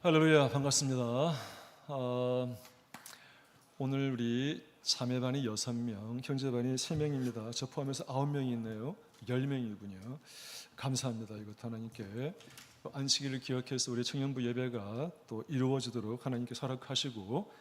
할렐루야, 반갑습니다. 오늘 우리 자매반이 6명, 형제반이 3명입니다. 저 포함해서 9명이 있네요. 10명이군요. 감사합니다. 이것 하나님께 안식일을 기억해서 우리 청년부 예배가 또 이루어지도록 하나님께 허락하시고,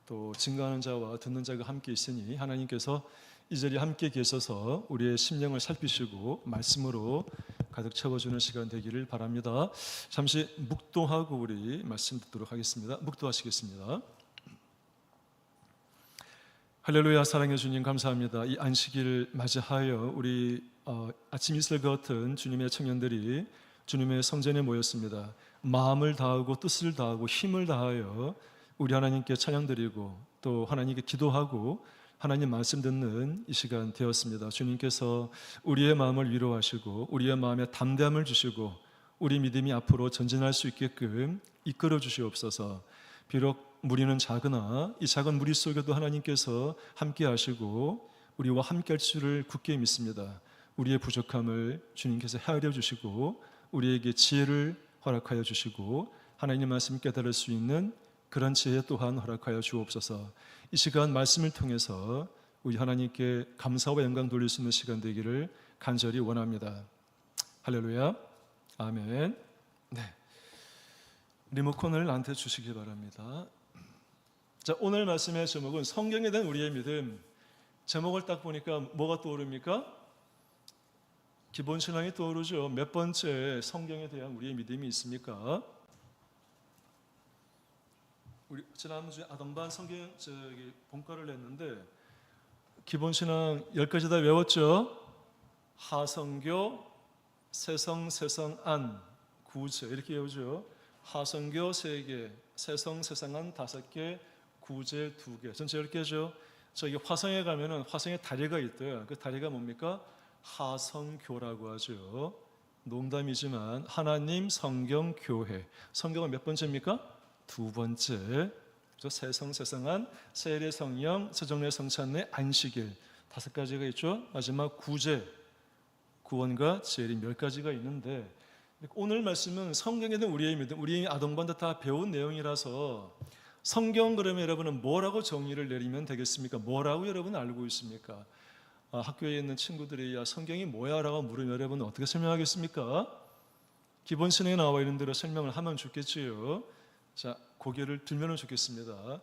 또 증거하는 자와 듣는 자가 함께 있으니 하나님께서 이 자리에 함께 계셔서 우리의 심령을 살피시고 말씀으로 가득 채워주는 시간 되기를 바랍니다. 잠시 묵도하고 우리 말씀 듣도록 하겠습니다. 묵도하시겠습니다. 할렐루야. 사랑해 주님 감사합니다. 이 안식일 맞이하여 우리 아침 이슬 같은 주님의 청년들이 주님의 성전에 모였습니다. 마음을 다하고 뜻을 다하고 힘을 다하여 우리 하나님께 찬양드리고 또 하나님께 기도하고 하나님 말씀 듣는 이 시간 되었습니다. 주님께서 우리의 마음을 위로하시고 우리의 마음에 담대함을 주시고 우리 믿음이 앞으로 전진할 수 있게끔 이끌어 주시옵소서. 비록 무리는 작으나 이 작은 무리 속에도 하나님께서 함께 하시고 우리와 함께 할 줄을 굳게 믿습니다. 우리의 부족함을 주님께서 헤아려 주시고 우리에게 지혜를 허락하여 주시고 하나님 말씀 깨달을 수 있는 그런 지혜 또한 허락하여 주옵소서. 이 시간 말씀을 통해서 우리 하나님께 감사와 영광 돌릴 수 있는 시간 되기를 간절히 원합니다. 할렐루야. 아멘. 네. 리모컨을 나한테 주시기 바랍니다. 자, 오늘 말씀의 제목은 성경에 대한 우리의 믿음. 제목을 딱 보니까 뭐가 떠오릅니까? 기본 신앙이 떠오르죠. 몇 번째 성경에 대한 우리의 믿음이 있습니까? 우리 지난주에 아동반 성경 본과를 냈는데 기본 신앙 10가지 다 외웠죠? 하성교, 세성세성안, 구제 이렇게 외우죠. 하성교 3개, 세성세성안 5개, 구제 2개, 전체 10개죠. 저기 화성에 가면은 화성에 다리가 있대요. 그 다리가 뭡니까? 하성교라고 하죠. 농담이지만 하나님, 성경, 교회. 성경은 몇 번째입니까? 2번째. 세성세성안, 세례 성령, 서정례 성찬례, 안식일 5가지가 있죠. 마지막 구제, 구원과 재림 10가지가 있는데 오늘 말씀은 성경에 대한 우리의 믿음, 우리 아동반도 다 배운 내용이라서 성경 그러면 여러분은 뭐라고 정의를 내리면 되겠습니까? 뭐라고 여러분 알고 있습니까? 학교에 있는 친구들이 야 성경이 뭐야? 라고 물으면 여러분은 어떻게 설명하겠습니까? 기본 신앙에 나와 있는 대로 설명을 하면 좋겠지요. 자, 고개를 들면 좋겠습니다.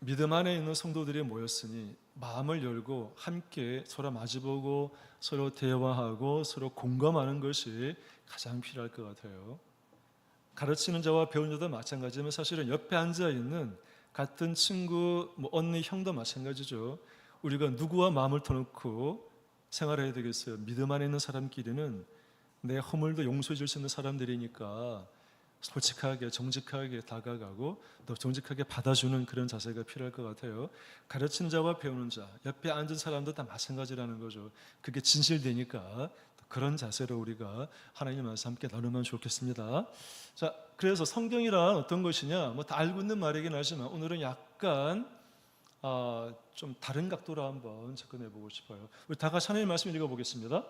믿음 안에 있는 성도들이 모였으니 마음을 열고 함께 서로 마주보고 서로 대화하고 서로 공감하는 것이 가장 필요할 것 같아요. 가르치는 자와 배우는 자도 마찬가지지만 사실은 옆에 앉아있는 같은 친구, 언니, 형도 마찬가지죠. 우리가 누구와 마음을 터놓고 생활해야 되겠어요? 믿음 안에 있는 사람끼리는 내 허물도 용서해 줄 수 있는 사람들이니까 솔직하게 정직하게 다가가고 또 정직하게 받아주는 그런 자세가 필요할 것 같아요. 가르치는 자와 배우는 자, 옆에 앉은 사람도 다 마찬가지라는 거죠. 그게 진실되니까 그런 자세로 우리가 하나님 말씀 함께 나누면 좋겠습니다. 자, 그래서 성경이란 어떤 것이냐? 다 알고 있는 말이긴 하지만 오늘은 약간 좀 다른 각도로 한번 접근해 보고 싶어요. 우리 다 같이 하나님 말씀 읽어보겠습니다.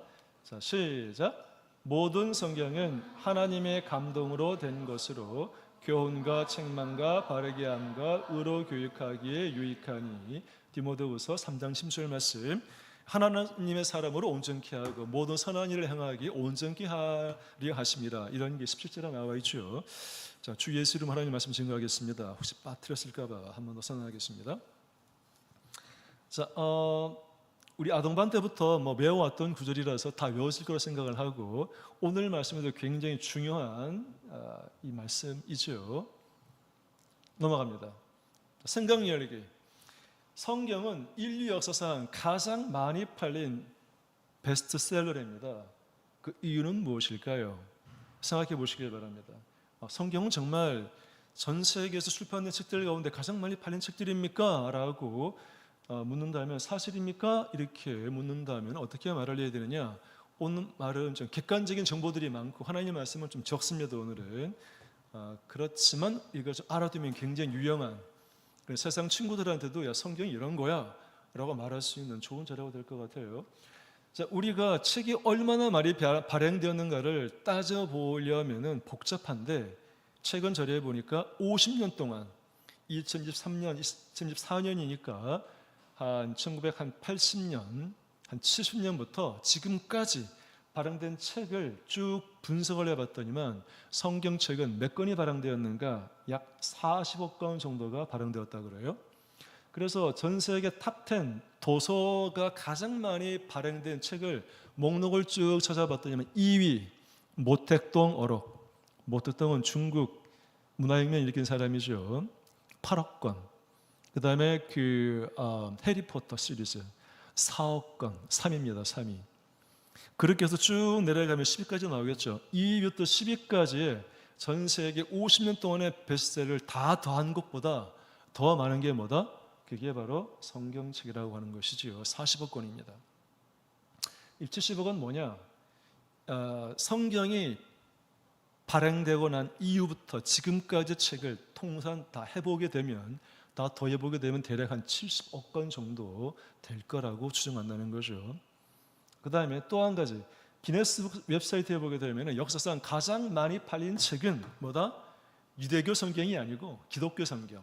자, 시작. 모든 성경은 하나님의 감동으로 된 것으로 교훈과 책망과 바르게 함과 의로 교육하기에 유익하니. 디모데후서 3장 10절 말씀. 하나님의 사람으로 온전케 하고 모든 선한 일을 행하기 온전케 하려 하심이라. 이런 게 17절에 나와 있죠. 자, 주 예수 이름 하나님 말씀 증거하겠습니다. 혹시 빠뜨렸을까 봐 한 번 더 선언하겠습니다. 자, 우리 아동반 때부터 외워왔던 구절이라서 다 외웠을 거라 생각을 하고 오늘 말씀에도 굉장히 중요한 이 말씀이죠. 넘어갑니다. 생각 열기. 성경은 인류 역사상 가장 많이 팔린 베스트셀러입니다. 그 이유는 무엇일까요? 생각해 보시길 바랍니다. 성경은 정말 전 세계에서 출판된 책들 가운데 가장 많이 팔린 책들입니까? 라고 묻는다면 사실입니까? 이렇게 묻는다면 어떻게 말을 해야 되느냐? 오늘 말은 좀 객관적인 정보들이 많고 하나님의 말씀은 좀 적습니다. 오늘은 그렇지만 이걸 좀 알아두면 굉장히 유용한 세상 친구들한테도 야 성경이 이런 거야 라고 말할 수 있는 좋은 자료가 될 것 같아요. 자, 우리가 책이 얼마나 많이 발행되었는가를 따져보려면 복잡한데 최근 자료에 보니까 50년 동안 2023년, 2024년이니까 한 1980년, 한 70년부터 지금까지 발행된 책을 쭉 분석을 해봤더니만 성경책은 몇 권이 발행되었는가? 약 40억 권 정도가 발행되었다 그래요. 그래서 전 세계 탑10 도서가 가장 많이 발행된 책을 목록을 쭉 찾아봤더니 2위 모택동 어록. 모택동은 중국 문화혁명 일으킨 사람이죠. 8억 권. 그 다음에 해리포터 시리즈 4억 권, 3위입니다. 3위. 그렇게 해서 쭉 내려가면 10위까지 나오겠죠. 2위부터 10위까지의 전 세계 50년 동안의 베스트셀러를 다 더한 것보다 더 많은 게 뭐다? 그게 바로 성경책이라고 하는 것이지요. 40억 권입니다. 이 70억은 뭐냐? 성경이 발행되고 난 이후부터 지금까지 책을 통산 다 해보게 되면 다 더해보게 되면 대략 한 70억 권 정도 될 거라고 추정한다는 거죠. 그 다음에 또 한 가지 기네스북 웹사이트에 보게 되면 역사상 가장 많이 팔린 책은 뭐다? 유대교 성경이 아니고 기독교 성경.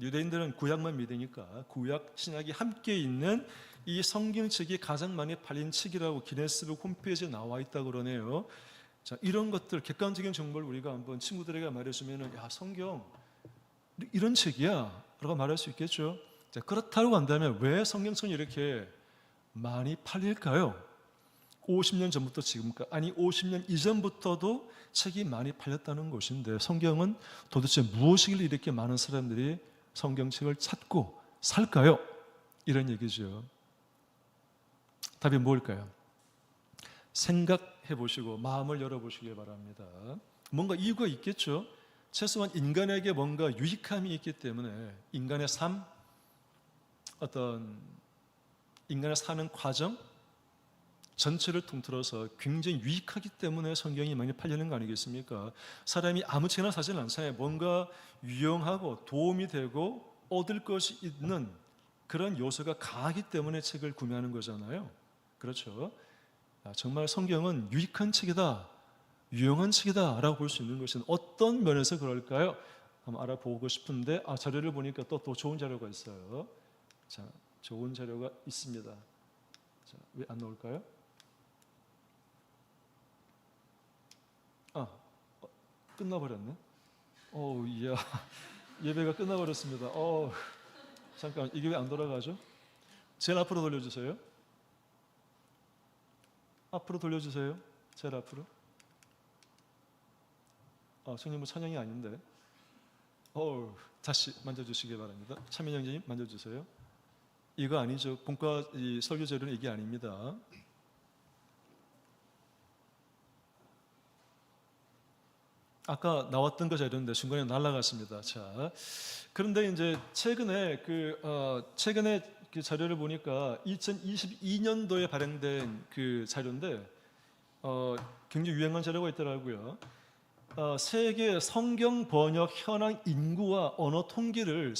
유대인들은 구약만 믿으니까 구약, 신약이 함께 있는 이 성경책이 가장 많이 팔린 책이라고 기네스북 홈페이지에 나와 있다고 그러네요. 자, 이런 것들 객관적인 정보를 우리가 한번 친구들에게 말해주면 야, 성경 이런 책이야 라고 말할 수 있겠죠. 자, 그렇다고 한다면 왜 성경책이 이렇게 많이 팔릴까요? 50년 전부터 지금까지, 아니 50년 이전부터도 책이 많이 팔렸다는 것인데 성경은 도대체 무엇이길래 이렇게 많은 사람들이 성경책을 찾고 살까요? 이런 얘기죠. 답이 뭘까요? 생각해 보시고 마음을 열어보시기 바랍니다. 뭔가 이유가 있겠죠. 최소한 인간에게 뭔가 유익함이 있기 때문에 인간의 삶, 어떤 인간의 사는 과정 전체를 통틀어서 굉장히 유익하기 때문에 성경이 많이 팔리는 거 아니겠습니까? 사람이 아무 책이나 사지는 않잖아요. 뭔가 유용하고 도움이 되고 얻을 것이 있는 그런 요소가 강하기 때문에 책을 구매하는 거잖아요. 그렇죠? 정말 성경은 유익한 책이다, 유용한 책이다 라고 볼 수 있는 것은 어떤 면에서 그럴까요? 한번 알아보고 싶은데 자료를 보니까 또 좋은 자료가 있어요. 자, 좋은 자료가 있습니다. 자, 왜 안 나올까요? 끝나버렸네. 이야, 예배가 끝나버렸습니다. 잠깐, 이게 왜 안 돌아가죠? 제일 앞으로 돌려주세요. 앞으로 돌려주세요. 제일 앞으로. 성령부 찬양이 아닌데. 다시 만져주시기 바랍니다. 차민 형제님 만져주세요. 이거 아니죠. 본과 설교 자료는 이게 아닙니다. 아까 나왔던 거 자료인데 중간에 날아갔습니다. 자, 그런데 이제 최근에 그 자료를 보니까 2022년도에 발행된 그 자료인데 굉장히 유행한 자료가 있더라고요. 세계 성경 번역 현황 인구와 언어 통계를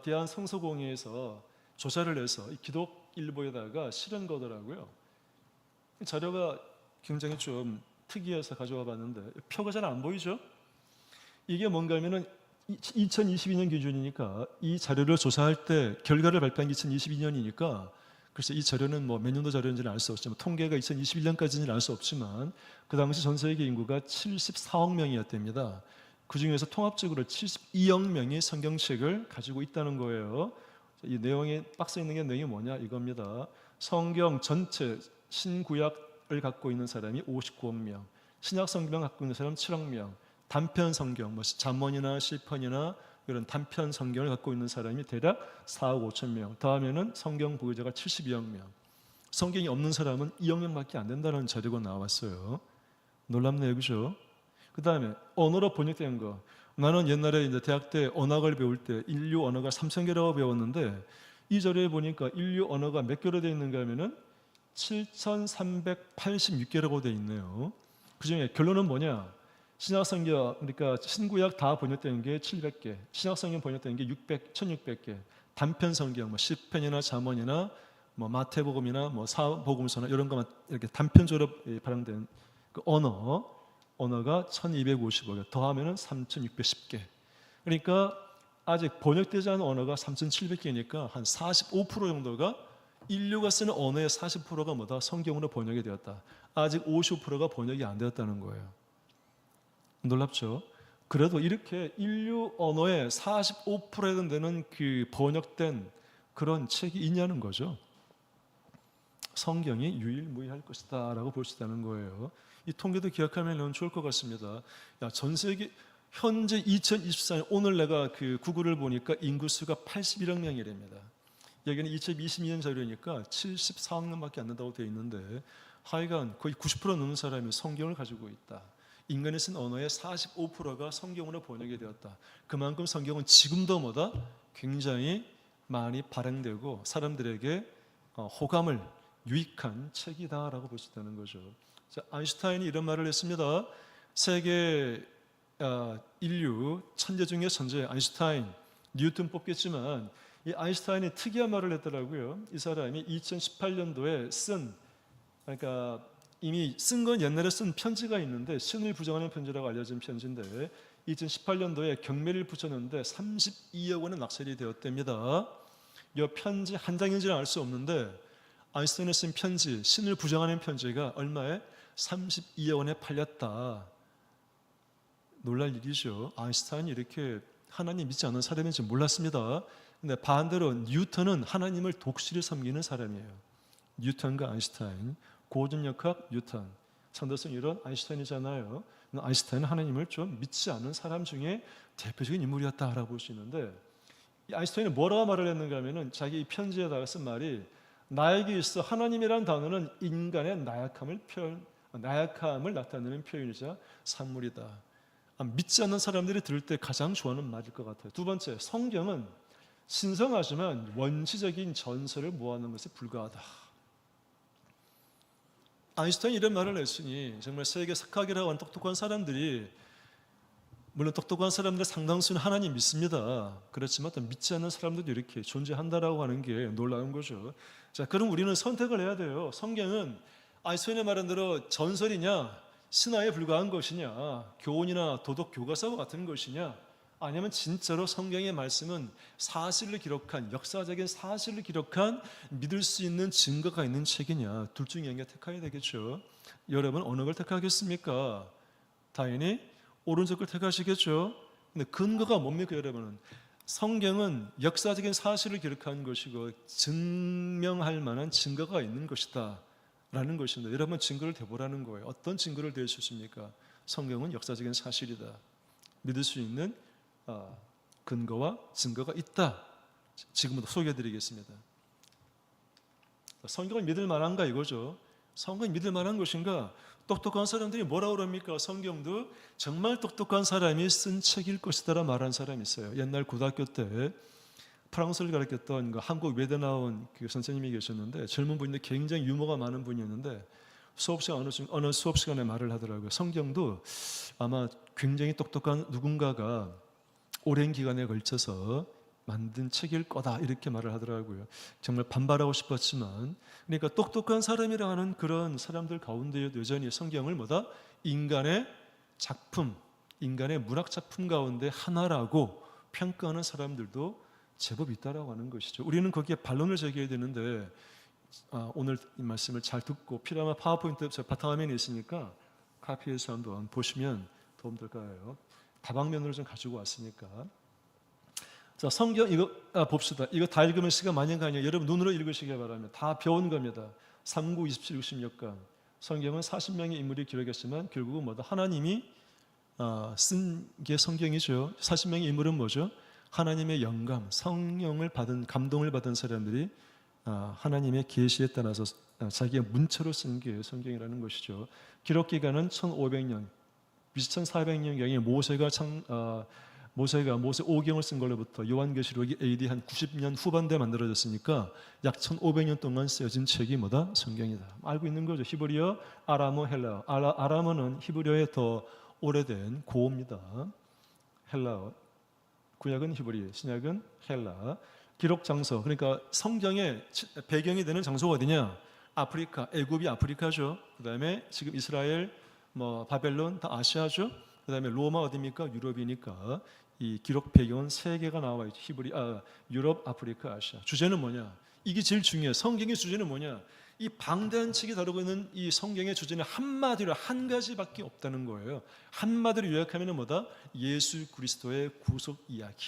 대한성서공회에서 조사를 해서 기독일보에다가 실은 거더라고요. 자료가 굉장히 좀 특이해서 가져와 봤는데 표가 잘 안 보이죠? 이게 뭔가 하면은 2022년 기준이니까 이 자료를 조사할 때 결과를 발표한 게 2022년이니까 글쎄 이 자료는 뭐 몇 년도 자료인지는 알 수 없지만 통계가 2021년까지는 알 수 없지만 그 당시 전 세계 인구가 74억 명이었답니다. 그 중에서 통합적으로 72억 명이 성경책을 가지고 있다는 거예요. 이 내용이 박스에 있는 게 내용이 뭐냐 이겁니다. 성경 전체 신구약을 갖고 있는 사람이 59억 명, 신약 성경 갖고 있는 사람 7억 명, 단편 성경, 뭐 잠언이나 시편이나 이런 단편 성경을 갖고 있는 사람이 대략 4억 5천 명. 다음에는 성경 보유자가 72억 명. 성경이 없는 사람은 2억 명밖에 안 된다는 자료가 나왔어요. 놀랍네요, 그죠? 그 다음에 언어로 번역된 거. 나는 옛날에 이제 대학 때 언어학을 배울 때 인류 언어가 3,000개라고 배웠는데 이 자료에 보니까 인류 언어가 몇 개로 되어 있는가 하면은 7,386개라고 되어 있네요. 그 중에 결론은 뭐냐? 신약성경, 그러니까 신구약 다 번역된 게 700개, 신약성경 번역된 게 1,600개, 단편 성경, 뭐 시편이나 잠언이나 뭐 마태복음이나 뭐 사복음서나 이런 것만 이렇게 단편적으로 발행된 그 언어가 1255개, 더하면은 3610개. 그러니까 아직 번역되지 않은 언어가 3700개니까 한 45% 정도가, 인류가 쓰는 언어의 40%가 뭐다? 성경으로 번역이 되었다. 아직 55%가 번역이 안 되었다는 거예요. 놀랍죠? 그래도 이렇게 인류 언어의 45%에 되는 그 번역된 그런 책이 있냐는 거죠. 성경이 유일무이할 것이다 라고 볼 수 있다는 거예요. 이 통계도 기억하면 좋을 것 같습니다. 전 세계 현재 2024년 오늘 내가 그 구글을 보니까 인구수가 81억 명이랍니다. 여기는 2022년 자료니까 74억 명밖에 안 된다고 되어 있는데, 하여간 거의 90% 넘는 사람이 성경을 가지고 있다. 인간이 쓴 언어의 45%가 성경으로 번역이 되었다. 그만큼 성경은 지금도 뭐다? 굉장히 많이 발행되고 사람들에게 호감을 유익한 책이다라고 볼 수 있다는 거죠. 자, 아인슈타인이 이런 말을 했습니다. 세계 인류 천재 중에 천재 아인슈타인, 뉴턴 뽑겠지만 이 아인슈타인이 특이한 말을 했더라고요. 이 사람이 2018년도에 그러니까 이미 쓴 건 옛날에 쓴 편지가 있는데, 신을 부정하는 편지라고 알려진 편지인데 2018년도에 경매를 붙였는데 32억 원에 낙찰이 되었답니다. 이 편지 한 장인지는 알 수 없는데 아인슈타인이 쓴 편지, 신을 부정하는 편지가 얼마에? 32억 원에 팔렸다. 놀랄 일이죠. 아인슈타인이 이렇게 하나님 믿지 않는 사람인지 몰랐습니다. 근데 반대로 뉴턴은 하나님을 독실히 섬기는 사람이에요. 뉴턴과 아인슈타인, 고전역학 뉴턴, 산더슨 이런 아인슈타인이잖아요. 아인슈타인은 하나님을 좀 믿지 않는 사람 중에 대표적인 인물이었다라고 볼 수 있는데, 이 아인슈타인은 뭐라고 말을 했는가 하면은 자기 편지에다가 쓴 말이, 나에게 있어 하나님이라는 단어는 인간의 나약함을 나타내는 표현이자 산물이다. 믿지 않는 사람들이 들을 때 가장 좋아하는 말일 것 같아요. 두 번째, 성경은 신성하지만 원시적인 전설을 모아놓은 것에 불과하다. 아인슈타인이 이런 말을 했으니 정말 세계 석학이라고 하는 똑똑한 사람들이, 물론 똑똑한 사람들의 상당수는 하나님 믿습니다. 그렇지만 또 믿지 않는 사람들도 이렇게 존재한다라고 하는 게 놀라운 거죠. 자, 그럼 우리는 선택을 해야 돼요. 성경은 아인슈타인의 말한 대로 전설이냐, 신화에 불과한 것이냐, 교훈이나 도덕 교과서와 같은 것이냐, 아니면 진짜로 성경의 말씀은 사실을 기록한, 역사적인 사실을 기록한 믿을 수 있는 증거가 있는 책이냐, 둘 중에 하나 택해야 되겠죠. 여러분 어느 걸 택하겠습니까? 당연히 오른쪽을 택하시겠죠. 근데 근거가 뭡니까 여러분은? 성경은 역사적인 사실을 기록한 것이고 증명할 만한 증거가 있는 것이다 라는 것입니다. 여러분 증거를 대보라는 거예요. 어떤 증거를 댈 수 있습니까? 성경은 역사적인 사실이다. 믿을 수 있는 근거와 증거가 있다. 지금부터 소개해드리겠습니다. 성경을 믿을 만한가 이거죠. 성경을 믿을 만한 것인가? 똑똑한 사람들이 뭐라고 그럽니까? 성경도 정말 똑똑한 사람이 쓴 책일 것이다라 말한 사람이 있어요. 옛날 고등학교 때 프랑스를 가르쳤던 그 한국 외대 나온 그 선생님이 계셨는데, 젊은 분인데 굉장히 유머가 많은 분이었는데 어느 수업 시간에 말을 하더라고요. 성경도 아마 굉장히 똑똑한 누군가가 오랜 기간에 걸쳐서 만든 책일 거다 이렇게 말을 하더라고요. 정말 반발하고 싶었지만, 그러니까 똑똑한 사람이라 하는 그런 사람들 가운데 여전히 성경을 뭐다? 인간의 작품, 인간의 문학 작품 가운데 하나라고 평가하는 사람들도 제법 있다라고 하는 것이죠. 우리는 거기에 반론을 제기해야 되는데 오늘 이 말씀을 잘 듣고 필요하면 파워포인트 저 바탕화면에 있으니까 카피해서 한번 보시면 도움 될 거예요. 다방면으로 좀 가지고 왔으니까. 자, 성경 이거 봅시다. 이거 다 읽으면 시간 많이 가냐? 여러분 눈으로 읽으시기 바랍니다. 다 배운 겁니다. 3, 9, 27, 60몇 강. 성경은 40명의 인물이 기록했지만 결국은 뭐다? 하나님이 쓴 게 성경이죠. 40명의 인물은 뭐죠? 하나님의 영감, 성령을 받은, 감동을 받은 사람들이 하나님의 계시에 따라서 자기의 문체로 쓴 게 성경이라는 것이죠. 기록 기간은 1500년, 2400년경에 모세 5경을 쓴 걸로부터 요한계시록이 AD 한 90년 후반대에 만들어졌으니까 약 1500년 동안 쓰여진 책이 뭐다? 성경이다. 알고 있는 거죠. 히브리어, 아람어, 헬라어. 아람어는 히브리어의 더 오래된 고어입니다. 헬라어. 구약은 히브리, 신약은 헬라. 기록 장소, 그러니까 성경의 배경이 되는 장소가 어디냐? 아프리카, 애굽이 아프리카죠. 그다음에 지금 이스라엘, 바벨론 다 아시아죠. 그다음에 로마 어디입니까? 유럽이니까 이 기록 배경은 세 개가 나와 있죠. 유럽, 아프리카, 아시아. 주제는 뭐냐? 이게 제일 중요해요. 성경의 주제는 뭐냐? 이 방대한 책이 다루고 있는 이 성경의 주제는 한마디로 한 가지밖에 없다는 거예요. 한마디로 요약하면 뭐다? 예수 그리스도의 구속 이야기.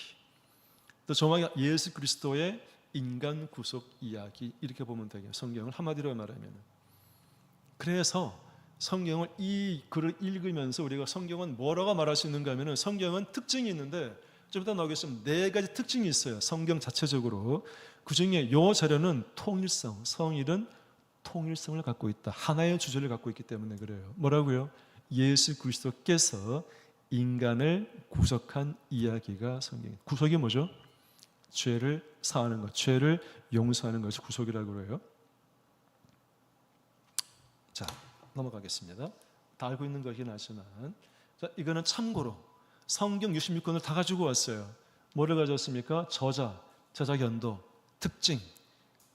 또 정확히 예수 그리스도의 인간 구속 이야기, 이렇게 보면 되겠네요. 성경을 한마디로 말하면. 그래서 성경을, 이 글을 읽으면서 우리가 성경은 뭐라고 말할 수 있는가 하면, 성경은 특징이 있는데 좀 이따 나오겠지만 네 가지 특징이 있어요. 성경 자체적으로. 그 중에 이 자료는 통일성, 성일은 통일성을 갖고 있다. 하나의 주제를 갖고 있기 때문에 그래요. 뭐라고요? 예수 그리스도께서 인간을 구속한 이야기가 성경이에요. 구속이 뭐죠? 죄를 사하는 것, 죄를 용서하는 것이 구속이라고 그래요. 자, 넘어가겠습니다. 다 알고 있는 거긴 하지만, 자, 이거는 참고로 성경 66권을 다 가지고 왔어요. 뭐를 가져왔습니까? 저자, 제작 연도, 특징,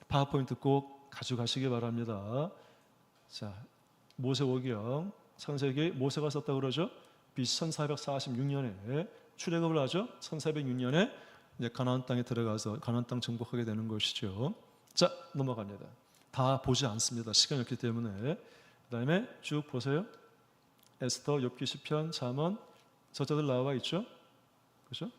파워포인트 꼭 가져가시기 바랍니다. 자, 모세오경, 창세기 모세가 썼다고 그러죠. BC 1446년에 출애굽을 하죠. 1406년에 이제 가나안 땅에 들어가서 가나안 땅 정복하게 되는 것이죠. 자, 넘어갑니다. 다 보지 않습니다. 시간이 없기 때문에. 그 다음에 쭉 보세요. 에스더, 욥기, 시편, 잠언, 저자들 나와 있죠. 그렇죠?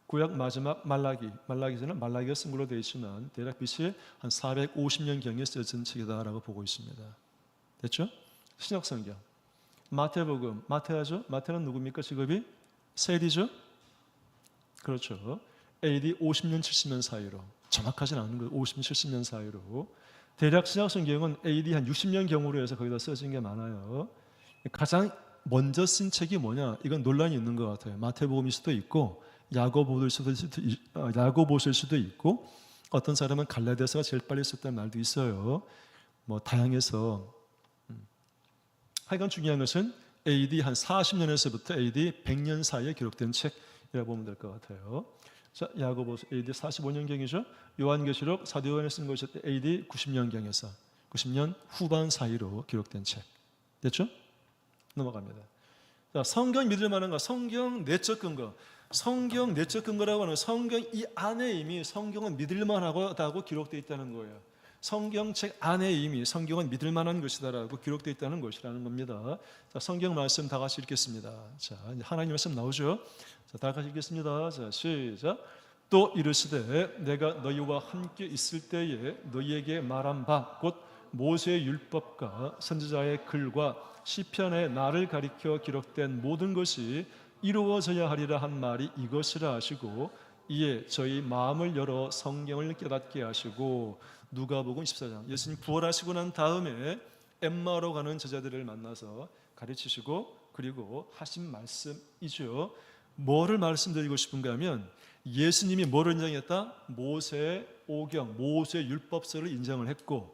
구약 마지막 말라기서는 말라기가 쓴 걸로 되어 있지만 대략 BC 한 450년경에 쓰여진 책이다라고 보고 있습니다. 됐죠? 신약성경, 마태복음, 마태하죠? 마태는 누굽니까? 직업이 세리죠? 그렇죠. AD 50년, 70년 사이로, 정확하진 않은 거예요. 50년, 70년 사이로. 대략 신약성경은 AD 한 60년경으로 해서 거기다 써진 게 많아요. 가장 먼저 쓴 책이 뭐냐? 이건 논란이 있는 것 같아요. 마태복음일 수도 있고 야고보일 수도 있고, 어떤 사람은 갈라디아서가 제일 빨리 썼다는 말도 있어요. 다양해서. 하여간 중요한 것은 AD 한 40년에서부터 AD 100년 사이에 기록된 책이라고 보면 될 것 같아요. 자, 야고보서 AD 45년경이죠. 요한계시록 사도 요한이 쓴 것이 AD 90년경에서 90년 후반 사이로 기록된 책. 됐죠? 넘어갑니다. 자, 성경 믿을 만한 거, 성경 내적 근거. 성경 내적 근거라고 하는 성경 이 안에 이미 성경은 믿을 만하다고 기록되어 있다는 거예요. 성경책 안에 이미 성경은 믿을 만한 것이다라고 기록되어 있다는 것이라는 겁니다. 자, 성경 말씀 다 같이 읽겠습니다. 자, 이제 하나님 말씀 나오죠. 자, 다 같이 읽겠습니다. 자, 시작. 또 이르시되 내가 너희와 함께 있을 때에 너희에게 말한 바 곧 모세의 율법과 선지자의 글과 시편에 나를 가리켜 기록된 모든 것이 이루어져야 하리라 한 말이 이것이라 하시고, 이에 저희 마음을 열어 성경을 깨닫게 하시고. 누가복음 14장, 예수님 부활하시고 난 다음에 엠마오로 가는 제자들을 만나서 가르치시고 그리고 하신 말씀이죠. 뭐를 말씀드리고 싶은가 하면, 예수님이 뭐를 인정했다? 모세의 오경, 모세의 율법서를 인정을 했고,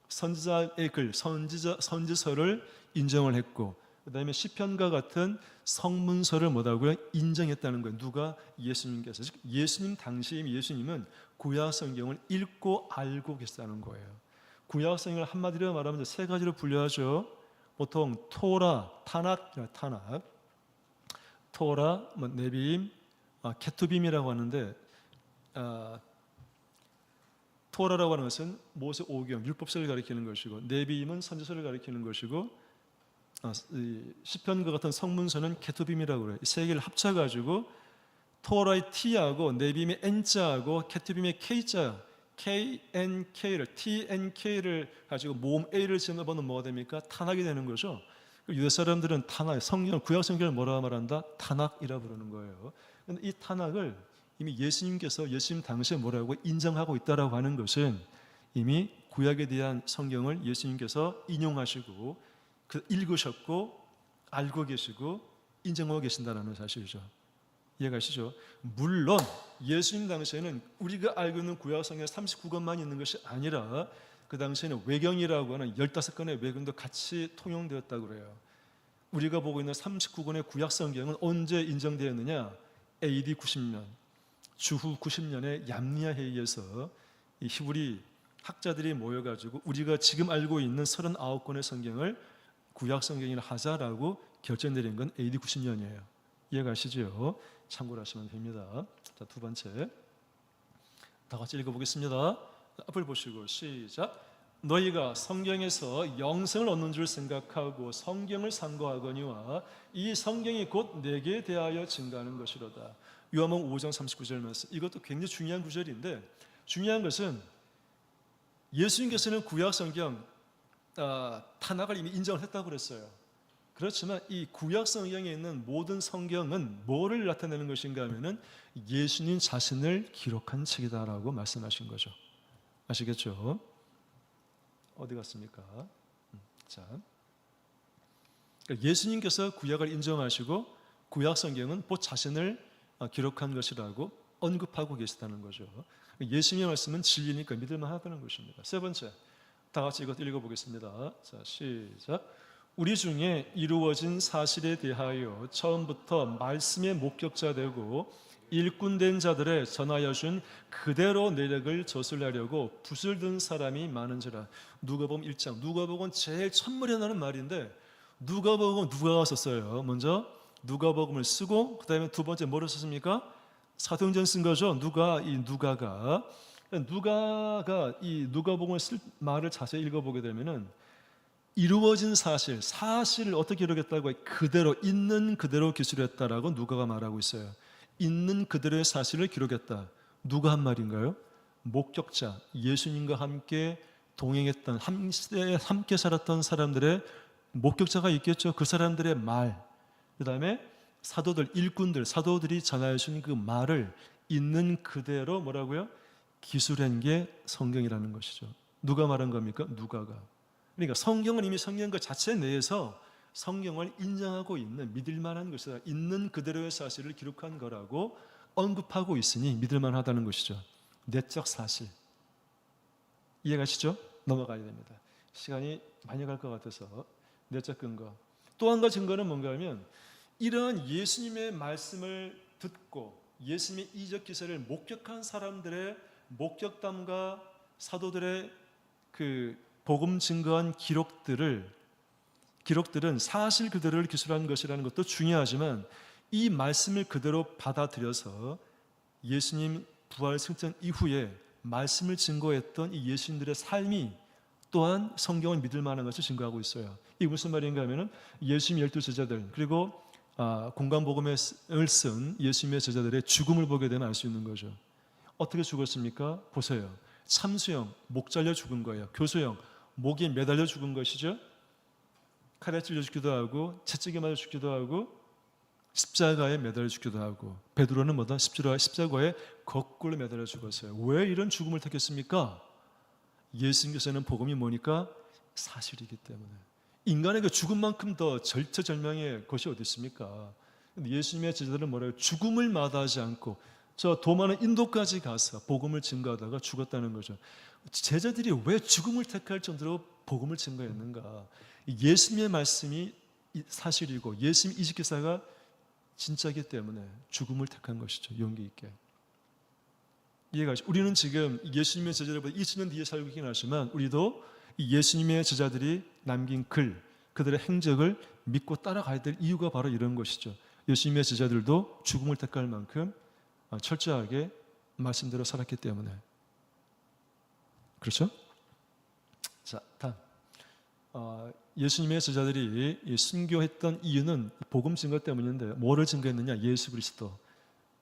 선지자의 글, 선지서를 인정을 했고, 그 다음에 시편과 같은 성문서를 뭐라고요? 인정했다는 거예요. 누가? 예수님께서. 즉 예수님 당시에 예수님은 구약 성경을 읽고 알고 계시다는 거예요. 구약 성경을 한마디로 말하면 세 가지로 분류하죠. 보통 토라, 타낙, 토라, 네비임, 케투빔이라고 하는데, 토라라고 하는 것은 모세 오경, 율법서를 가리키는 것이고, 네비임은 선지서를 가리키는 것이고, 시편과 같은 성문서는 케투빔이라고 그래요. 세 개를 합쳐가지고 토라의 T하고 네빔의 N자하고 케투빔의 K자, KNK를 TNK를 가지고 모음 A를 지어보면 뭐가 됩니까? 타낙이 되는 거죠. 유대 사람들은 타낙, 성경, 구약 성경을 뭐라고 말한다? 타낙이라고 부르는 거예요. 그런데 이 타낙을 이미 예수님 당시에 뭐라고 인정하고 있다라고 하는 것은 이미 구약에 대한 성경을 예수님께서 인용하시고 읽으셨고 알고 계시고 인정하고 계신다는 사실이죠. 이해가시죠? 물론 예수님 당시에는 우리가 알고 있는 구약 성경 39권만 있는 것이 아니라 그 당시에는 외경이라고 하는 15권의 외경도 같이 통용되었다고 그래요. 우리가 보고 있는 39권의 구약 성경은 언제 인정되었느냐? AD 90년 주후 90년에 얌니아 회의에서 이 히브리 학자들이 모여가지고 우리가 지금 알고 있는 39권의 성경을 구약 성경이라 하자라고 결정 내린 건 AD 90년이에요. 이해가시죠? 참고를 하시면 됩니다. 자, 두 번째, 다 같이 읽어보겠습니다. 앞을 보시고 시작. 너희가 성경에서 영생을 얻는 줄 생각하고 성경을 상고하거니와 이 성경이 곧 내게 대하여 증가하는 것이로다. 요한복음 5장 39절 말씀. 이것도 굉장히 중요한 구절인데, 중요한 것은 예수님께서는 구약 성경 탄악을 이미 인정을 했다고 그랬어요. 그렇지만 이 구약 성경에 있는 모든 성경은 뭐를 나타내는 것인가 하면은 예수님 자신을 기록한 책이다라고 말씀하신 거죠. 아시겠죠? 어디 갔습니까? 자, 그러니까 예수님께서 구약을 인정하시고 구약 성경은 곧 자신을 기록한 것이라고 언급하고 계시다는 거죠. 예수님의 말씀은 진리니까 믿을만 하다는 것입니다. 세 번째, 다 같이 이것 읽어보겠습니다. 자, 시작. 우리 중에 이루어진 사실에 대하여 처음부터 말씀의 목격자 되고 일꾼된 자들의 전하여 준 그대로 내력을 저술하려고 붓을 든 사람이 많은지라. 누가복음 1장. 누가복음은 제일 첫머리에 나는 말인데 누가복음은 누가가 썼어요. 먼저 누가복음을 쓰고 그 다음에 두 번째 뭐를 썼습니까? 사도행전 쓴 거죠. 누가가 이 누가복음을 쓸 말을 자세히 읽어보게 되면은 이루어진 사실을 어떻게 기록했다고 그대로 있는 그대로 기술했다라고 누가가 말하고 있어요. 있는 그대로의 사실을 기록했다. 누가 한 말인가요? 목격자, 예수님과 함께 동행했던 함께 살았던 사람들의 목격자가 있겠죠. 그 사람들의 말, 그 다음에 사도들, 일꾼들, 사도들이 전하여 준 그 말을 있는 그대로 뭐라고요? 기술한 게 성경이라는 것이죠. 누가 말한 겁니까? 누가가. 그러니까 성경은 이미 성경 그 자체 내에서 성경을 인정하고 있는 믿을 만한 것이다. 있는 그대로의 사실을 기록한 거라고 언급하고 있으니 믿을 만하다는 것이죠. 내적 사실. 이해가시죠? 넘어가야 됩니다. 시간이 많이 갈 것 같아서. 내적 근거. 또 한 가지 근거는 뭔가 하면 이러한 예수님의 말씀을 듣고 예수님의 이적 기사를 목격한 사람들의 목격담과 사도들의 그 복음 증거한 기록들은 사실 그대로를 기술한 것이라는 것도 중요하지만 이 말씀을 그대로 받아들여서 예수님 부활 승천 이후에 말씀을 증거했던 이 예수님들의 삶이 또한 성경을 믿을 만한 것을 증거하고 있어요. 이게 무슨 말인가 하면은 예수님 12 제자들 그리고 공간복음을 쓴 예수님의 제자들의 죽음을 보게 되면 알 수 있는 거죠. 어떻게 죽었습니까? 보세요. 참수형, 목 잘려 죽은 거예요. 교수형, 목에 매달려 죽은 것이죠. 칼에 찔려 죽기도 하고 채찍에 맞아 죽기도 하고 십자가에 매달려 죽기도 하고 베드로는 뭐다? 십자가에 거꾸로 매달려 죽었어요. 왜 이런 죽음을 택했습니까? 예수님께서는 복음이 뭐니까? 사실이기 때문에. 인간에게 죽음만큼 더 절체절명의 것이 어디 있습니까? 근데 예수님의 제자들은 뭐라고? 죽음을 마다하지 않고 저 도마는 인도까지 가서 복음을 증거하다가 죽었다는 거죠. 제자들이 왜 죽음을 택할 정도로 복음을 증거했는가? 예수님의 말씀이 사실이고 예수님 이적기사가 진짜이기 때문에 죽음을 택한 것이죠. 용기 있게. 이해가시죠? 우리는 지금 예수님의 제자들보다 2000년 뒤에 살고 있긴 하지만 우리도 이 예수님의 제자들이 남긴 그들의 행적을 믿고 따라가야 될 이유가 바로 이런 것이죠. 예수님의 제자들도 죽음을 택할 만큼 철저하게 말씀대로 살았기 때문에. 그렇죠? 자, 다음. 예수님의 제자들이 순교했던 이유는 복음 증거 때문인데 뭐를 증거했느냐? 예수 그리스도,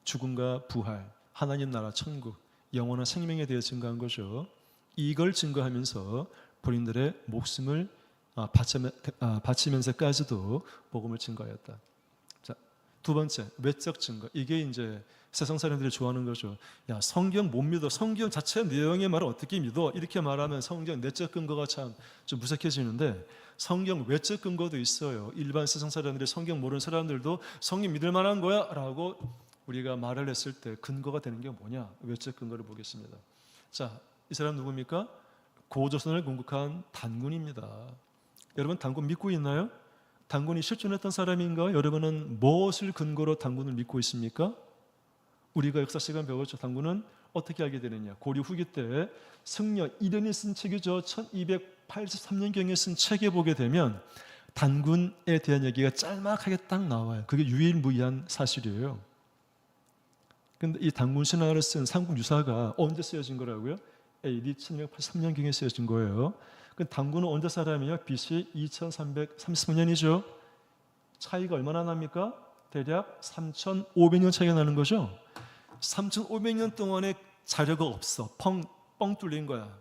죽음과 부활, 하나님 나라, 천국, 영원한 생명에 대해 증거한 거죠. 이걸 증거하면서 본인들의 목숨을 바치면서까지도 복음을 증거하였다. 자, 두 번째, 외적 증거. 이게 이제 세상 사람들이 좋아하는 거죠. 야, 성경 못 믿어. 성경 자체 내용의 말을 어떻게 믿어? 이렇게 말하면 성경 내적 근거가 참 좀 무색해지는데 성경 외적 근거도 있어요. 일반 세상 사람들이 성경 모르는 사람들도 성경 믿을 만한 거야 라고 우리가 말을 했을 때 근거가 되는 게 뭐냐? 외적 근거를 보겠습니다. 자, 이 사람 누굽니까? 고조선을 건국한 단군입니다. 여러분 단군 믿고 있나요? 단군이 실존했던 사람인가? 여러분은 무엇을 근거로 단군을 믿고 있습니까? 우리가 역사 시간 배웠죠. 당군은 어떻게 알게 되느냐. 고려 후기 때 승려 이련이 쓴 책이죠. 1283년경에 쓴 책에 보게 되면 단군에 대한 얘기가 짤막하게 딱 나와요. 그게 유일무이한 사실이에요. 근데 이 단군 신화를 쓴 삼국유사가 언제 쓰여진 거라고요? AD 1283년경에 쓰여진 거예요. 그 단군은 언제 사람이요? BC 2330년이죠. 차이가 얼마나 납니까? 대략 3500년 차이가 나는 거죠. 3500년 동안의 자료가 없어. 뻥 뚫린 거야.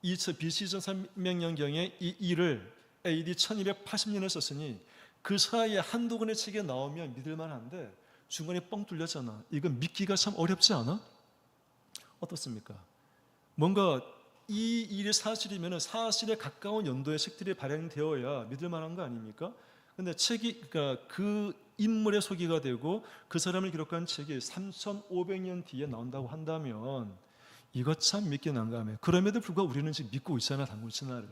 BC 2300년경에 이 일을 AD 1280년에 썼으니 그 사이에 한두 권의 책이 나오면 믿을 만한데 중간에 뻥 뚫렸잖아. 이건 믿기가 참 어렵지 않아? 어떻습니까? 뭔가 이 일이 사실이면 사실에 가까운 연도의 책들이 발행되어야 믿을 만한 거 아닙니까? 근데 책이, 그러니까 그 인물의 소개가 되고 그 사람을 기록한 책이 3500년 뒤에 나온다고 한다면 이거 참 믿기 난감해. 그럼에도 불구하고 우리는 지금 믿고 있잖아. 단군 신화를.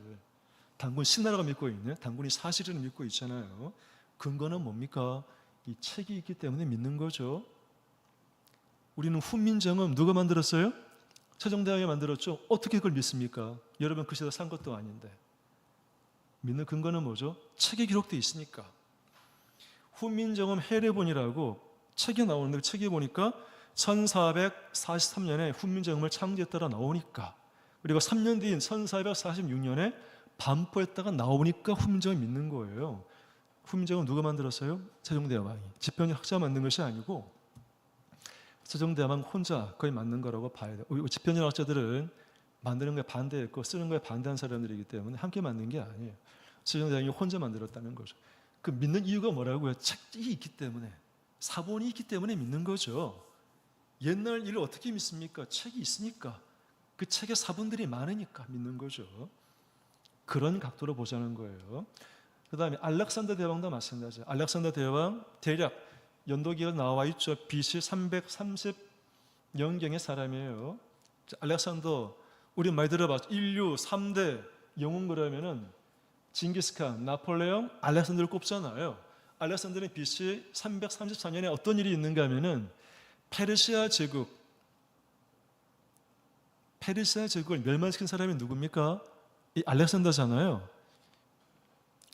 단군 신화라고 믿고 있네. 단군이 사실을 믿고 있잖아요. 근거는 뭡니까? 이 책이 있기 때문에 믿는 거죠. 우리는 훈민정음 누가 만들었어요? 세종대왕이 만들었죠. 어떻게 그걸 믿습니까? 여러분 그 시대 산 것도 아닌데. 믿는 근거는 뭐죠? 책에 기록되어 있으니까. 훈민정음 해례본이라고 책이 나오는데 그 책에 보니까 1443년에 훈민정음을 창제했다가 나오니까, 그리고 3년 뒤인 1446년에 반포했다가 나오니까 훈민정음 믿는 거예요. 훈민정음 누가 만들었어요? 세종대왕이. 집현이 학자가 만든 것이 아니고 세종대왕 혼자 거의 만든 거라고 봐야 돼요. 집현이 학자들은 만드는 거에 반대했고 쓰는 거에 반대한 사람들이기 때문에 함께 만든 게 아니에요. 세종대왕이 혼자 만들었다는 거죠. 그 믿는 이유가 뭐라고요? 책이 있기 때문에, 사본이 있기 때문에 믿는 거죠. 옛날 일을 어떻게 믿습니까? 책이 있으니까. 그 책에 사본들이 많으니까 믿는 거죠. 그런 각도로 보자는 거예요. 그 다음에 알렉산더 대왕도 마찬가지예요. 알렉산더 대왕 대략 연도기가 나와 있죠. BC 330년경의 사람이에요. 알렉산더, 우리 많이 들어봤죠. 인류 3대 영웅 그러면은 징기스칸, 나폴레옹, 알렉산더를 꼽잖아요. 알렉산더는 BC 334년에 어떤 일이 있는가 하면은 페르시아 제국을 멸망시킨 사람이 누굽니까? 이 알렉산더잖아요.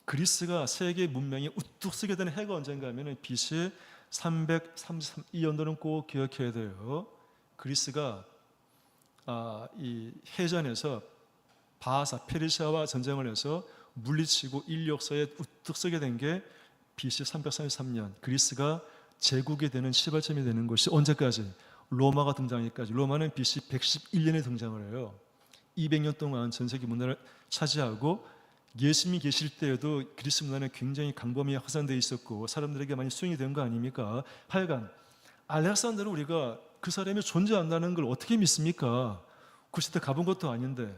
그리스가 세계 문명이 우뚝 서게 되는 해가 언젠가 하면 BC 333, 이 연도는 꼭 기억해야 돼요. 그리스가 이 해전에서 바하사, 페르시아와 전쟁을 해서 물리치고 인류 역사에 우뚝 서게 된 게 BC 333년. 그리스가 제국이 되는 시발점이 되는 것이 언제까지? 로마가 등장하기까지. 로마는 BC 111년에 등장을 해요. 200년 동안 전 세계 문화를 차지하고 예수님이 계실 때에도 그리스 문화는 굉장히 강범위에 확산되어 있었고 사람들에게 많이 수용이 된 거 아닙니까? 하여간 알렉산더는 우리가 그 사람이 존재한다는 걸 어떻게 믿습니까? 그 시대 가본 것도 아닌데,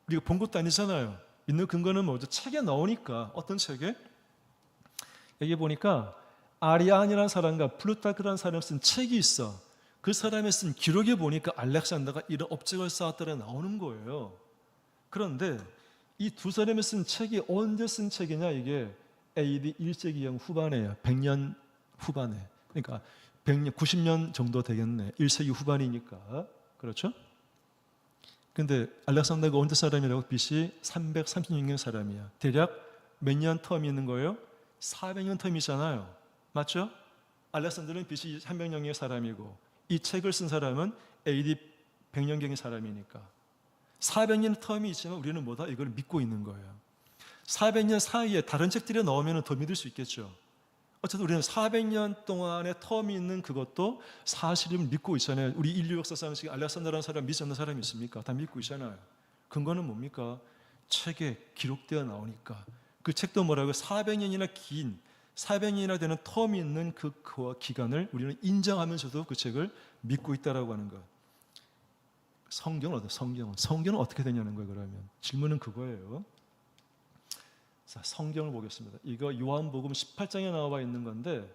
우리가 본 것도 아니잖아요. 믿는 근거는 뭐죠? 책에 나오니까. 어떤 책에? 여기 보니까 아리안이라는 사람과 플루타크라는 사람이 쓴 책이 있어. 그 사람이 쓴 기록에 보니까 알렉산더가 이런 업적을 쌓았다고 나오는 거예요. 그런데 이 두 사람이 쓴 책이 언제 쓴 책이냐? 이게 AD 1세기형 후반에요. 100년 후반에. 그러니까 100년, 90년 정도 되겠네. 1세기 후반이니까. 그렇죠? 근데 알렉산더가 언제 사람이라고? BC 336년 사람이야. 대략 몇 년 텀이 있는 거예요? 400년 텀이잖아요. 맞죠? 알렉산더는 BC 300년경의 사람이고 이 책을 쓴 사람은 AD 100년경의 사람이니까 400년 텀이 있지만 우리는 뭐다? 이걸 믿고 있는 거예요. 400년 사이에 다른 책들이 나오면 더 믿을 수 있겠죠. 어쨌든 우리는 400년 동안의 텀이 있는 그것도 사실을 믿고 있잖아요. 우리 인류 역사상 알렉산더라는 사람 믿지 않는 사람이 있습니까? 다 믿고 있잖아요. 근거는 뭡니까? 책에 기록되어 나오니까. 그 책도 뭐라고요? 400년이나 긴 400년이나 되는 텀이 있는 그 기간을 인정하면서도 그 책을 믿고 있다라고 하는 것. 성경은 어때요? 성경은 어떻게 되냐는 거예요. 그러면 질문은 그거예요. 자, 성경을 보겠습니다. 이거 요한복음 18장에 나와 있는 건데,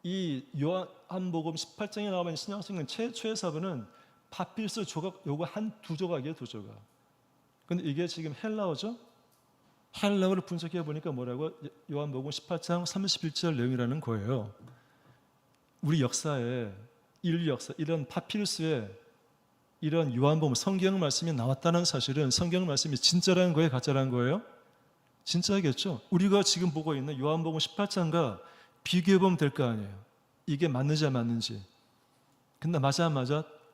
이 요한복음 18장에 나와 있는 신약성경 최초의 사본은 파피루스 조각, 요거 두 조각이에요, 두 조각. 근데 이게 지금 헬라어죠? 헬라어를 분석해 보니까 뭐라고? 요한복음 18장 31절 내용이라는 거예요. 우리 역사에 인류 역사, 이런 파피루스에 이런 요한복음 성경 말씀이 나왔다는 사실은 성경 말씀이 진짜라는 거예요, 가짜라는 거예요? 진짜겠죠. 우리가 지금 보고 있는 요한복음 18장과 비교해보면 될 거 아니에요. 이게 맞는지 안 맞는지. 근데 맞아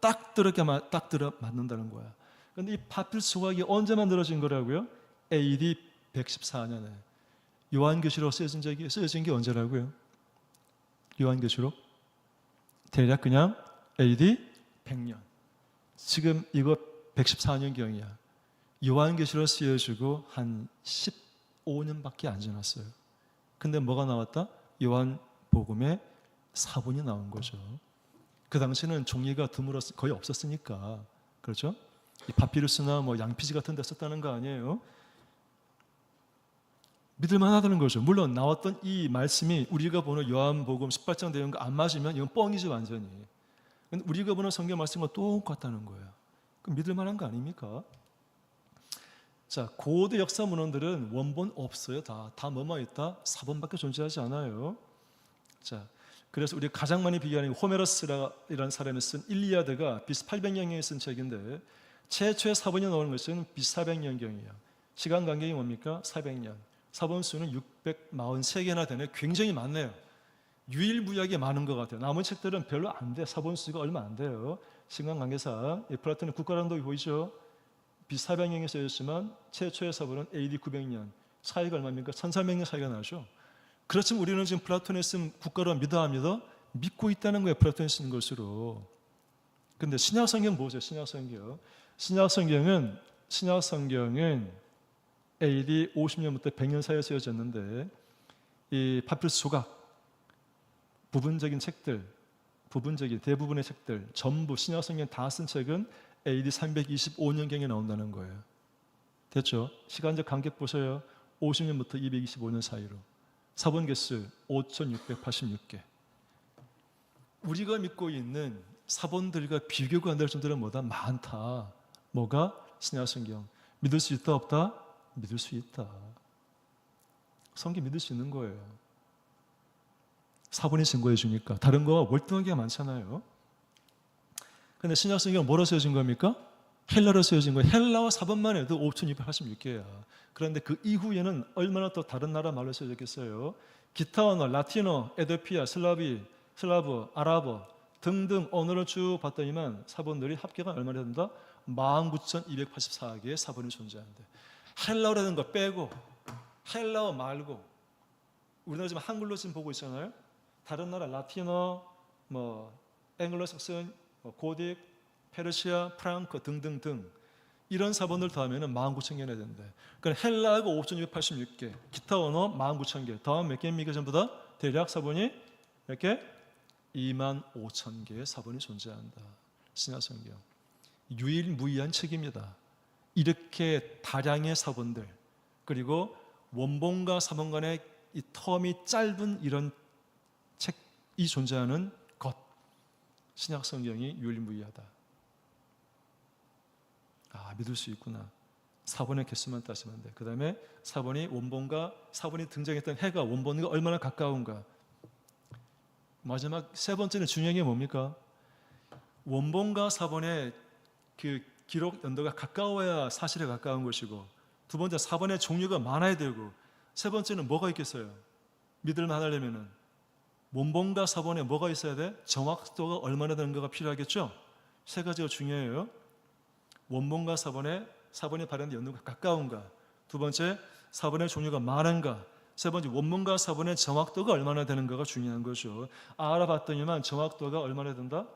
딱 들어 맞는다는 거야. 근데 이 파피루스 조각이 언제 만들어진 거라고요? AD 114년에 요한계시록 쓰여진 게 언제라고요? 요한계시록 대략 그냥 AD 100년. 지금 이거 114년경이야. 요한계시록 쓰여지고 한 15년밖에 안 지났어요. 근데 뭐가 나왔다? 요한복음에 사본이 나온 거죠. 그 당시는 종이가 거의 없었으니까, 그렇죠? 이 파피루스나 뭐 양피지 같은 데 썼다는 거 아니에요? 믿을만하다는 거죠. 물론 나왔던 이 말씀이 우리가 보는 요한복음 18장 내용과 안 맞으면 이건 뻥이지 완전히. 근데 우리가 보는 성경 말씀과 똑같다는 거예요. 그럼 믿을만한 거 아닙니까? 자, 고대 역사 문헌들은 원본 없어요. 다 뭐만 있다? 사본밖에 존재하지 않아요. 자, 그래서 우리 가장 많이 비교하는 호메로스라는 사람이 쓴 일리아드가 BC 800년경에 쓴 책인데 최초의 사본이 나오는 것은 BC 400년경이에요. 시간 간격이 뭡니까? 400년. 사본 수는 643개나 되네. 굉장히 많네요. 유일무이하게 많은 것 같아요. 남은 책들은 별로 안 돼. 사본 수가 얼마 안 돼요. 시간 관계상 플라톤의 국가랑도 보이죠? BC 400년에 쓰였지만 최초의 사본은 AD 900년. 차이가 얼마입니까? 1300년 차이가 나죠. 그렇지만 우리는 지금 플라톤이 쓴 국가로 믿어야 합니다. 믿고 있다는 거예요. 플라톤이 쓴 것으로. 근데 신약성경 보세요. 신약성경은 AD 50년부터 100년 사이에 쓰여졌는데 이 파피루스 조각, 대부분의 책들 전부 신약성경 다 쓴 책은 AD 325년경에 나온다는 거예요. 됐죠? 시간적 간격 보세요. 50년부터 225년 사이로. 사본 개수 5,686개. 우리가 믿고 있는 사본들과 비교가 안 될 정도로 뭐다? 많다. 뭐가? 신약성경. 믿을 수 있다 없다? 믿을 수 있다. 성경 믿을 수 있는 거예요. 사본이 증거해 주니까. 다른 거와 월등한 게 많잖아요. 근데 신약성경은 뭐로 쓰여진 겁니까? 헬라로 쓰여진 거예요. 헬라어 사본만 해도 5,286개야. 그런데 그 이후에는 얼마나 또 다른 나라 말로 쓰여졌겠어요. 기타 언어, 라틴어, 에도피아, 슬라브, 아랍어 등등 언어를 쭉 봤더니만 사본들이 합계가 얼마나 된다? 19,284개의 사본이 존재한대. 헬라어라는 거 빼고 헬라어 말고 우리나라 지금 한글로 지금 보고 있잖아요. 다른 나라 라틴어, 앵글로삭슨, 고딕, 페르시아, 프랑크 등등등 이런 사본들 더하면 19,000개나 된대. 그러니까 헬라어가 5,286개, 기타 언어 19,000개, 더하면 몇 개입니까? 전부 다 대략 사본이 몇 개? 25,000개의 사본이 존재한다. 신약성경 유일무이한 책입니다. 이렇게 다량의 사본들 그리고 원본과 사본 간의 이 텀이 짧은 이런 책이 존재하는 것, 신약성경이 유일무이하다. 믿을 수 있구나. 사본의 개수만 따지면 돼. 그 다음에 사본이 사본이 등장했던 해가 원본과 얼마나 가까운가. 마지막 세 번째는 중요한 게 뭡니까? 원본과 사본의 그 기록 연도가 가까워야 사실에 가까운 것이고, 두 번째 사본의 종류가 많아야 되고, 세 번째는 뭐가 있겠어요? 믿을만 하려면은 원본과 사본에 뭐가 있어야 돼? 정확도가 얼마나 되는가가 필요하겠죠? 세 가지가 중요해요. 원본과 사본이 발현된 연도가 가까운가, 두 번째 사본의 종류가 많은가, 세 번째 원본과 사본의 정확도가 얼마나 되는가가 중요한 거죠. 알아봤더니만 정확도가 얼마나 된다?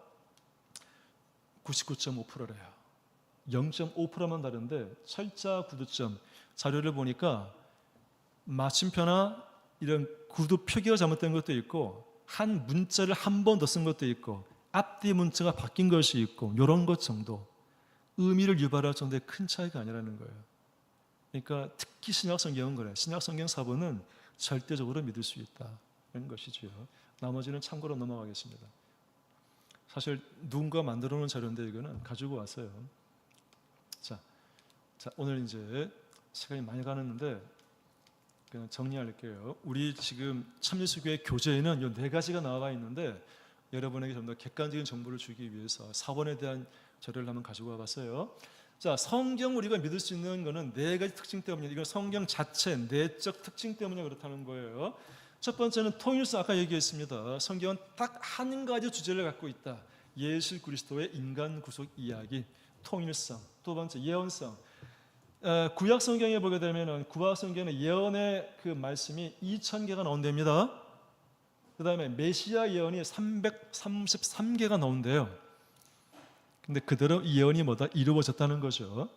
99.5%래요. 0.5%만 다른데 철자 구두점 자료를 보니까 마침표나 이런 구두 표기가 잘못된 것도 있고 한 문자를 한 번 더 쓴 것도 있고 앞뒤 문자가 바뀐 것이 있고 이런 것 정도 의미를 유발할 정도의 큰 차이가 아니라는 거예요. 그러니까 특히 신약성경은 그래. 신약성경 사본은 절대적으로 믿을 수 있다는 것이지요. 나머지는 참고로 넘어가겠습니다. 사실 누군가 만들어 놓은 자료인데 이거는 가지고 왔어요. 자, 오늘 이제 시간이 많이 가는데 그냥 정리할게요. 우리 지금 참예수교회 교재에는 이 네 가지가 나와 있는데 여러분에게 좀 더 객관적인 정보를 주기 위해서 사원에 대한 자료를 한번 가지고 와봤어요. 자, 성경 우리가 믿을 수 있는 것은 네 가지 특징 때문에, 이건 성경 자체 내적 특징 때문에 그렇다는 거예요. 첫 번째는 통일성, 아까 얘기했습니다. 성경은 딱 한 가지 주제를 갖고 있다. 예수 그리스도의 인간 구속 이야기, 통일성. 두 번째, 예언성. 구약 성경에 보게 되면은 구약 성경의 예언의 그 말씀이 2000개가 나온답니다. 그 다음에 메시아 예언이 333개가 나온대요. 근데 그대로 이 예언이 뭐다? 이루어졌다는 거죠.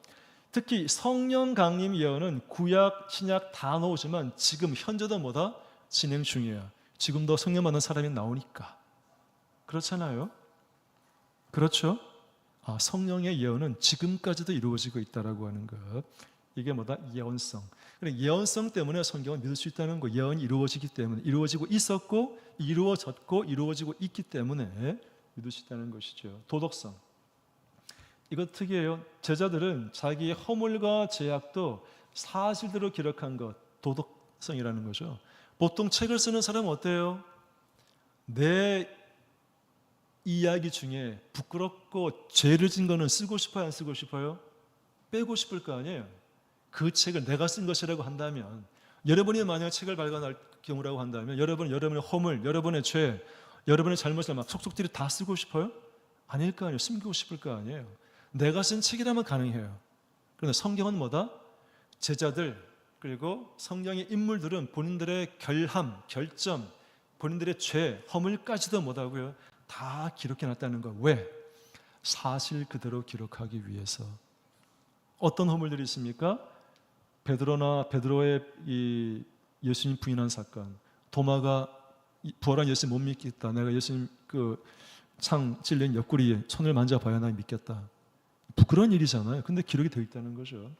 특히 성령 강림 예언은 구약, 신약 다 나오지만 지금 현재도 뭐다? 진행 중이에요. 지금도 성령 받는 사람이 나오니까. 그렇잖아요? 그렇죠? 성령의 예언은 지금까지도 이루어지고 있다라고 하는 것. 이게 뭐다? 예언성. 그래, 예언성 때문에 성경을 믿을 수 있다는 거. 예언이 이루어지기 때문에, 이루어지고 있었고 이루어졌고 이루어지고 있기 때문에 믿을 수 있다는 것이죠. 도덕성. 이거 특이해요. 제자들은 자기의 허물과 죄악도 사실대로 기록한 것, 도덕성이라는 거죠. 보통 책을 쓰는 사람은 어때요? 내 이야기 중에 부끄럽고 죄를 진 거는 쓰고 싶어요, 안 쓰고 싶어요? 빼고 싶을 거 아니에요. 그 책을 내가 쓴 것이라고 한다면, 여러분이 만약 책을 발간할 경우라고 한다면 여러분의 허물, 여러분의 죄, 여러분의 잘못을 막 속속들이 다 쓰고 싶어요? 아닐 거 아니에요. 숨기고 싶을 거 아니에요. 내가 쓴 책이라면 가능해요. 그런데 성경은 뭐다? 제자들 그리고 성경의 인물들은 본인들의 결함, 결점, 본인들의 죄, 허물까지도 못하고요. 다 기록해놨다는 거. 왜? 사실 그대로 기록하기 위해서. 어떤 허물들이 있습니까? 베드로의 이 예수님 부인한 사건, 도마가 부활한 예수님 못 믿겠다. 내가 예수님 그 창 찔린 옆구리에 손을 만져봐야 나 믿겠다. 부끄러운 일이잖아요. 근데 기록이 되어 있다는 거죠.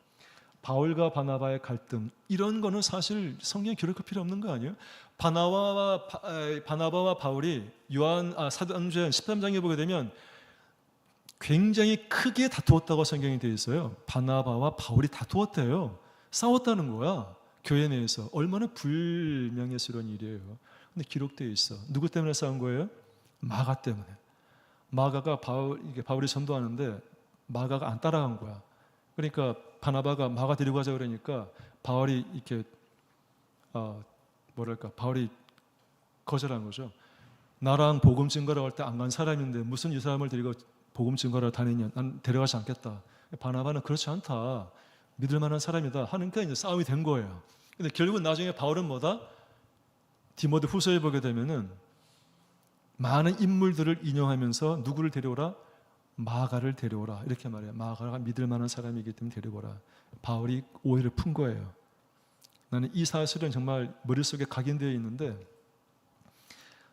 바울과 바나바의 갈등, 이런 거는 사실 성경에 기록할 필요 없는 거 아니에요? 바나바와 바울이 사도행전 13장에 보게 되면 굉장히 크게 다투었다고 성경이 되어 있어요. 바나바와 바울이 다투었대요. 싸웠다는 거야. 교회 내에서. 얼마나 불명예스러운 일이에요. 근데 기록되어 있어. 누구 때문에 싸운 거예요? 마가 때문에. 마가가 바울이 전도하는데 마가가 안 따라간 거야. 그러니까 바나바가 마가 데리고 가자 그러니까 바울이 이렇게 바울이 거절한 거죠. 나랑 복음 증거를 할 때 안 간 사람인데 무슨 이 사람을 데리고 복음 증거를 다니냐? 난 데려가지 않겠다. 바나바는 그렇지 않다. 믿을 만한 사람이다. 하니까 이제 싸움이 된 거예요. 근데 결국은 나중에 바울은 뭐다? 디모데 후서에 보게 되면은 많은 인물들을 인용하면서 누구를 데려오라? 마가를 데려오라. 이렇게 말해요. 마가가 믿을 만한 사람이기 때문에 데려오라. 바울이 오해를 푼 거예요. 나는 이 사실은 정말 머릿속에 각인되어 있는데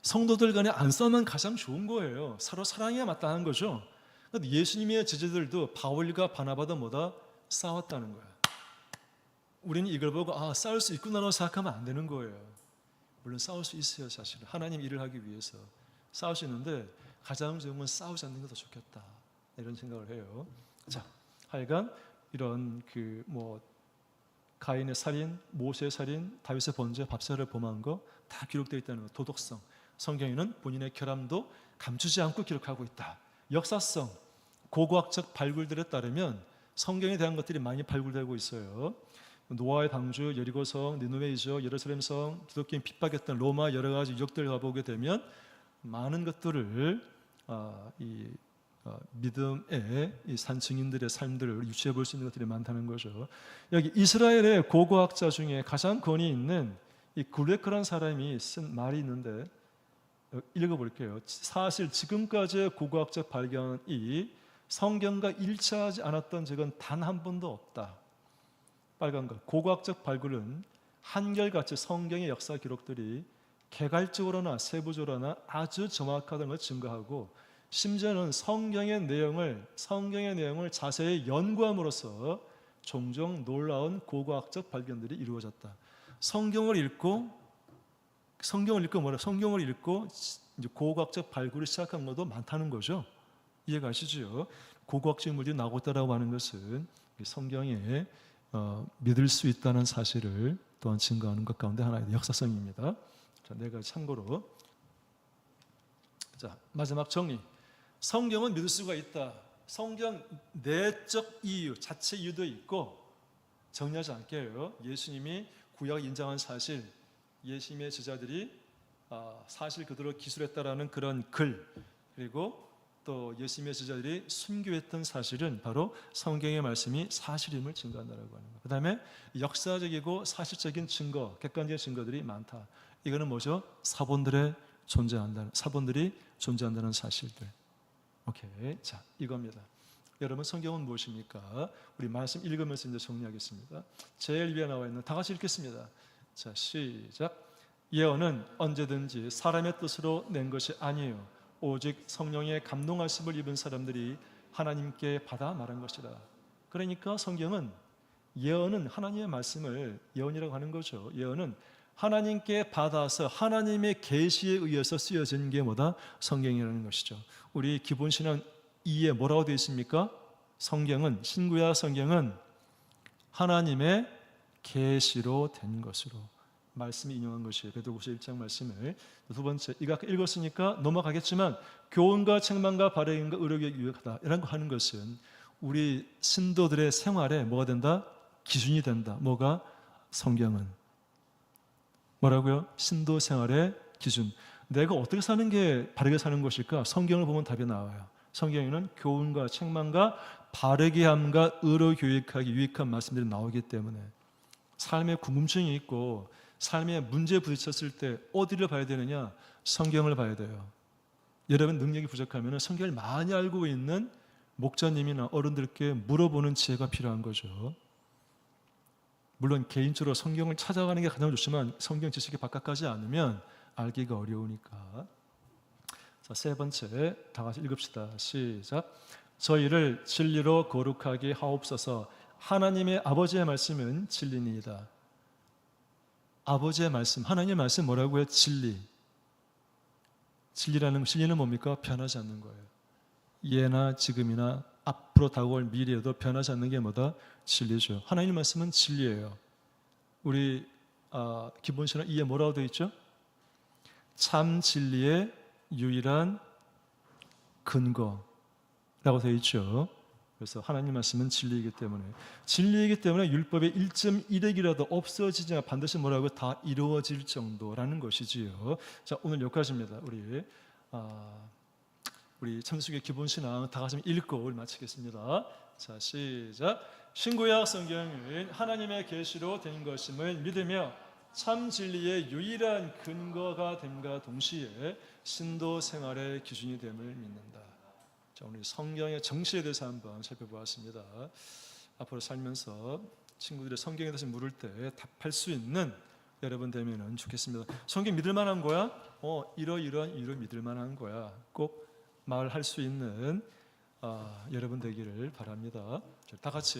성도들 간에 안 싸우면 가장 좋은 거예요. 서로 사랑해야 마땅한 거죠. 그런데 예수님의 제자들도 바울과 바나바도 뭐다? 싸웠다는 거야. 우리는 이걸 보고 싸울 수 있구나라고 생각하면 안 되는 거예요. 물론 싸울 수 있어요. 사실 하나님 일을 하기 위해서 싸울 수 있는데 가장 좋은 건 싸우지 않는 게 더 좋겠다 이런 생각을 해요. 자, 하여간 이런 가인의 살인, 모세의 살인, 다윗의 번제, 밥사를 범한 거 다 기록되어 있다는 거. 도덕성. 성경에는 본인의 결함도 감추지 않고 기록하고 있다. 역사성. 고고학적 발굴들에 따르면 성경에 대한 것들이 많이 발굴되고 있어요. 노아의 방주, 여리고성, 니느웨이죠, 예루살렘성, 기독교인 핍박했던 로마 여러 가지 유적들 가보게 되면 많은 것들을 믿음의 이 산 증인들의 삶들을 유추해 볼 수 있는 것들이 많다는 거죠. 여기 이스라엘의 고고학자 중에 가장 권위 있는 이 굴레크라는 사람이 쓴 말이 있는데 읽어볼게요. 사실 지금까지의 고고학적 발견이 성경과 일치하지 않았던 적은 단 한 번도 없다. 빨간 것. 고고학적 발굴은 한결같이 성경의 역사 기록들이 개괄적으로나 세부적으로나 아주 정확하다는 걸 증거하고 심지어는 성경의 내용을 자세히 연구함으로써 종종 놀라운 고고학적 발견들이 이루어졌다. 성경을 읽고 이제 고고학적 발굴을 시작한 것도 많다는 거죠. 이해가시죠? 고고학적 인물들이 나오고 있다라고 하는 것은 성경에 믿을 수 있다는 사실을 또한 증거하는 것 가운데 하나의 역사성입니다. 자, 내가 참고로 자, 마지막 정리. 성경은 믿을 수가 있다. 성경 내적 이유, 자체 이유도 있고 정리하지 않게요. 예수님이 구약 인정한 사실, 예수님의 제자들이 사실 그대로 기술했다라는 그런 글, 그리고 또 예수님의 제자들이 순교했던 사실은 바로 성경의 말씀이 사실임을 증거한다라고 하는 거예요. 그 다음에 역사적이고 사실적인 증거, 객관적인 증거들이 많다. 이거는 뭐죠? 사본들이 존재한다는 사실들. 오케이, 자, 이겁니다. 여러분, 성경은 무엇입니까? 우리 말씀 읽으면서 이제 정리하겠습니다. 제일 위에 나와 있는, 다 같이 읽겠습니다. 자, 시작. 예언은 언제든지 사람의 뜻으로 낸 것이 아니에요. 오직 성령의 감동하심을 입은 사람들이 하나님께 받아 말한 것이다. 그러니까 성경은, 예언은 하나님의 말씀을 예언이라고 하는 거죠. 예언은 하나님께 받아서 하나님의 계시에 의해서 쓰여진 게 뭐다? 성경이라는 것이죠. 우리 기본신앙 2에 뭐라고 되어 있습니까? 성경은, 신구약 성경은 하나님의 계시로 된 것으로 말씀이 인용한 것이에요. 베드로후서 1장 말씀을. 두 번째, 이거 아까 읽었으니까 넘어가겠지만 교훈과 책망과 바르림과 의로에 유익하다 이런 거 하는 것은 우리 신도들의 생활에 뭐가 된다? 기준이 된다. 뭐가? 성경은. 뭐라고요? 신도 생활의 기준. 내가 어떻게 사는 게 바르게 사는 것일까? 성경을 보면 답이 나와요. 성경에는 교훈과 책망과 바르게 함과 의로 교육하기 유익한 말씀들이 나오기 때문에 삶에 궁금증이 있고 삶에 문제에 부딪혔을 때 어디를 봐야 되느냐? 성경을 봐야 돼요. 여러분 능력이 부족하면 성경을 많이 알고 있는 목자님이나 어른들께 물어보는 지혜가 필요한 거죠. 물론 개인적으로 성경을 찾아가는 게 가장 좋지만 성경 지식이 바깥까지 않으면 알기가 어려우니까. 자, 세 번째, 다 같이 읽읍시다. 시작. 저희를 진리로 거룩하게 하옵소서. 하나님의 아버지의 말씀은 진리니이다. 아버지의 말씀, 하나님의 말씀 뭐라고요? 진리. 진리는 뭡니까? 변하지 않는 거예요. 예나 지금이나 앞으로 다가올 미래에도 변하지 않는 게 뭐다? 진리죠. 하나님의 말씀은 진리예요. 우리 기본신앙 2에 뭐라고 되어 있죠? 참 진리의 유일한 근거라고 되어 있죠. 그래서 하나님 말씀은 진리이기 때문에 율법의 1.1핵이라도 없어지지 반드시 뭐라고 다 이루어질 정도라는 것이지요. 자, 오늘 여기까지입니다. 우리 참수의 기본신앙 다 같이 읽고 마치겠습니다. 자, 시작. 신구약 성경은 하나님의 계시로 된 것임을 믿으며 참 진리의 유일한 근거가 됨과 동시에 신도 생활의 기준이 됨을 믿는다. 자, 오늘 성경의 정시에 대해서 한번 살펴보았습니다. 앞으로 살면서 친구들이 성경에 대해서 물을 때 답할 수 있는 여러분 되면 좋겠습니다. 성경 믿을 만한 거야? 이러이러한 이유로 믿을 만한 거야. 꼭 말할 수 있는 여러분 되기를 바랍니다. 다 같이